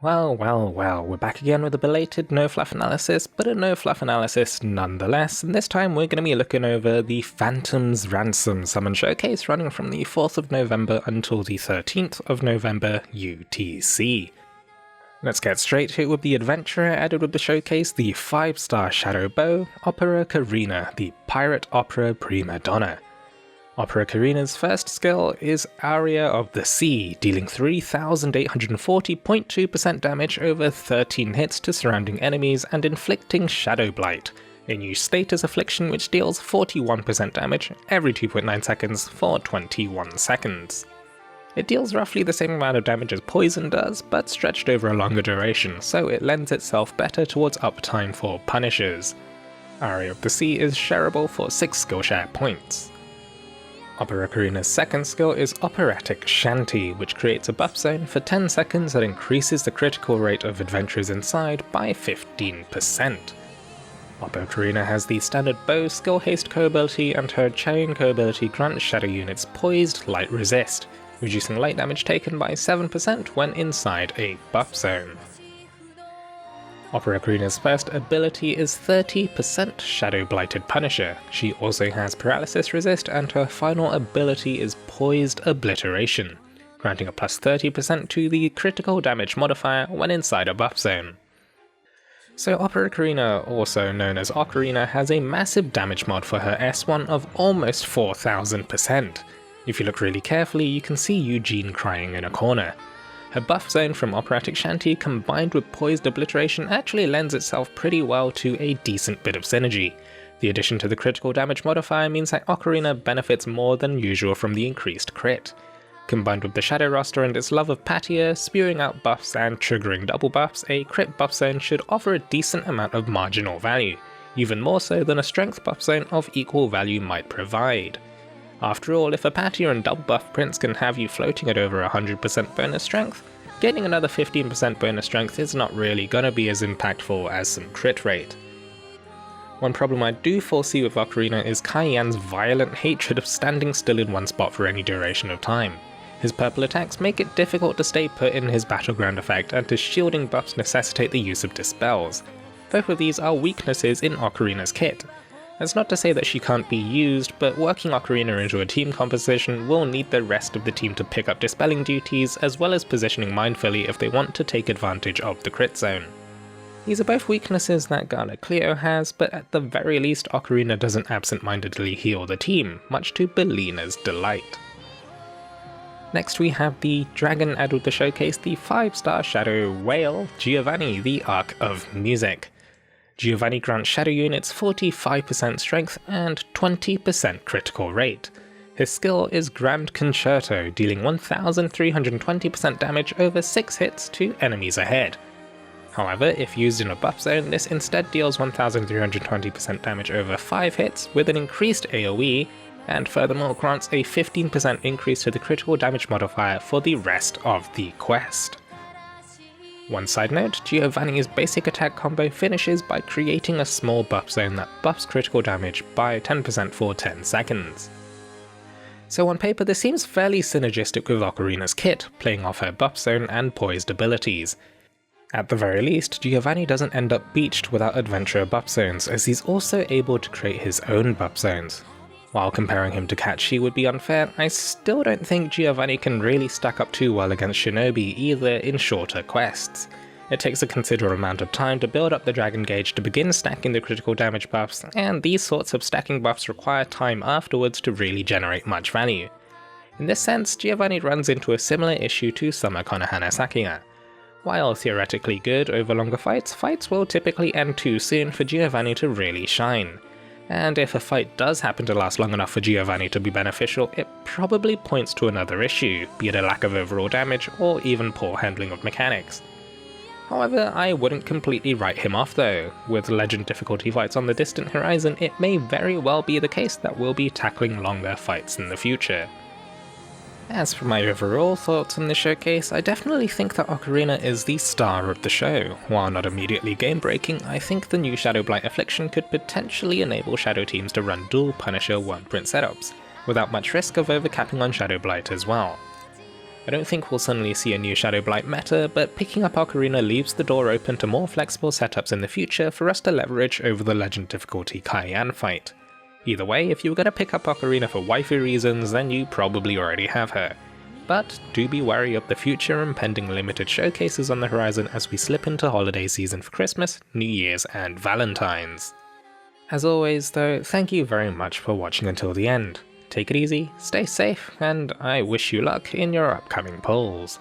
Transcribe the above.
Well, we're back again with a belated no-fluff analysis, but a no-fluff analysis nonetheless, and this time we're going to be looking over the Phantom's Ransom Summon Showcase running from the 4th of November until the 13th of November UTC. Let's get straight to it with the adventurer added with the showcase, the 5-star Shadow Bow, Opera Karina, the Pirate Opera Prima Donna. Opera Karina's first skill is Aria of the Sea, dealing 3,840.2% damage over 13 hits to surrounding enemies and inflicting Shadow Blight, a new status affliction which deals 41% damage every 2.9 seconds for 21 seconds. It deals roughly the same amount of damage as Poison does, but stretched over a longer duration, so it lends itself better towards uptime for punishers. Aria of the Sea is shareable for 6 skill share points. Opera Karina's second skill is Operatic Shanty, which creates a buff zone for 10 seconds that increases the critical rate of adventurers inside by 15%. Opera Karina has the standard bow skill haste co-ability, and her chain co-ability grants shadow units poised light resist, reducing light damage taken by 7% when inside a buff zone. Opera Karina's first ability is 30% Shadow Blighted Punisher. She also has Paralysis Resist, and her final ability is Poised Obliteration, granting a plus 30% to the critical damage modifier when inside a buff zone. So Opera Karina, also known as Ocarina, has a massive damage mod for her S1 of almost 4,000%. If you look really carefully, you can see Eugene crying in a corner. Her buff zone from Operatic Shanty combined with Poised Obliteration actually lends itself pretty well to a decent bit of synergy. The addition to the critical damage modifier means that Ocarina benefits more than usual from the increased crit. Combined with the Shadow roster and its love of Patia, spewing out buffs and triggering double buffs, a crit buff zone should offer a decent amount of marginal value, even more so than a strength buff zone of equal value might provide. After all, if a Patia and double buff prince can have you floating at over 100% bonus strength, gaining another 15% bonus strength is not really gonna be as impactful as some crit rate. One problem I do foresee with Ocarina is Cayenne's violent hatred of standing still in one spot for any duration of time. His purple attacks make it difficult to stay put in his battleground effect, and his shielding buffs necessitate the use of dispels. Both of these are weaknesses in Ocarina's kit. That's not to say that she can't be used, but working Ocarina into a team composition will need the rest of the team to pick up dispelling duties, as well as positioning mindfully if they want to take advantage of the crit zone. These are both weaknesses that Gala Cleo has, but at the very least Ocarina doesn't absent-mindedly heal the team, much to Bellina's delight. Next we have the dragon added with the showcase, the 5-star Shadow Whale, Giovanni, the Arc of Music. Giovanni grants shadow units 45% strength and 20% critical rate. His skill is Grand Concerto, dealing 1,320% damage over 6 hits to enemies ahead. However, if used in a buff zone, this instead deals 1,320% damage over 5 hits with an increased AoE, and furthermore grants a 15% increase to the critical damage modifier for the rest of the quest. One side note, Giovanni's basic attack combo finishes by creating a small buff zone that buffs critical damage by 10% for 10 seconds. So on paper this seems fairly synergistic with Ocarina's kit, playing off her buff zone and poised abilities. At the very least, Giovanni doesn't end up beached without adventurer buff zones, as he's also able to create his own buff zones. While comparing him to Kachi would be unfair, I still don't think Giovanni can really stack up too well against Shinobi either in shorter quests. It takes a considerable amount of time to build up the dragon gauge to begin stacking the critical damage buffs, and these sorts of stacking buffs require time afterwards to really generate much value. In this sense, Giovanni runs into a similar issue to Summer Konohana Sakuga. While theoretically good over longer fights, fights will typically end too soon for Giovanni to really shine. And if a fight does happen to last long enough for Giovanni to be beneficial, it probably points to another issue, be it a lack of overall damage or even poor handling of mechanics. However, I wouldn't completely write him off though. With legend difficulty fights on the distant horizon, it may very well be the case that we'll be tackling longer fights in the future. As for my overall thoughts on the showcase, I definitely think that Ocarina is the star of the show. While not immediately game-breaking, I think the new Shadow Blight Affliction could potentially enable Shadow teams to run dual Punisher 1 print setups, without much risk of overcapping on Shadow Blight as well. I don't think we'll suddenly see a new Shadow Blight meta, but picking up Ocarina leaves the door open to more flexible setups in the future for us to leverage over the Legend difficulty Cayenne fight. Either way, if you were going to pick up Ocarina for waifu reasons, then you probably already have her. But do be wary of the future and pending limited showcases on the horizon as we slip into holiday season for Christmas, New Year's, and Valentine's. As always though, thank you very much for watching until the end. Take it easy, stay safe, and I wish you luck in your upcoming polls.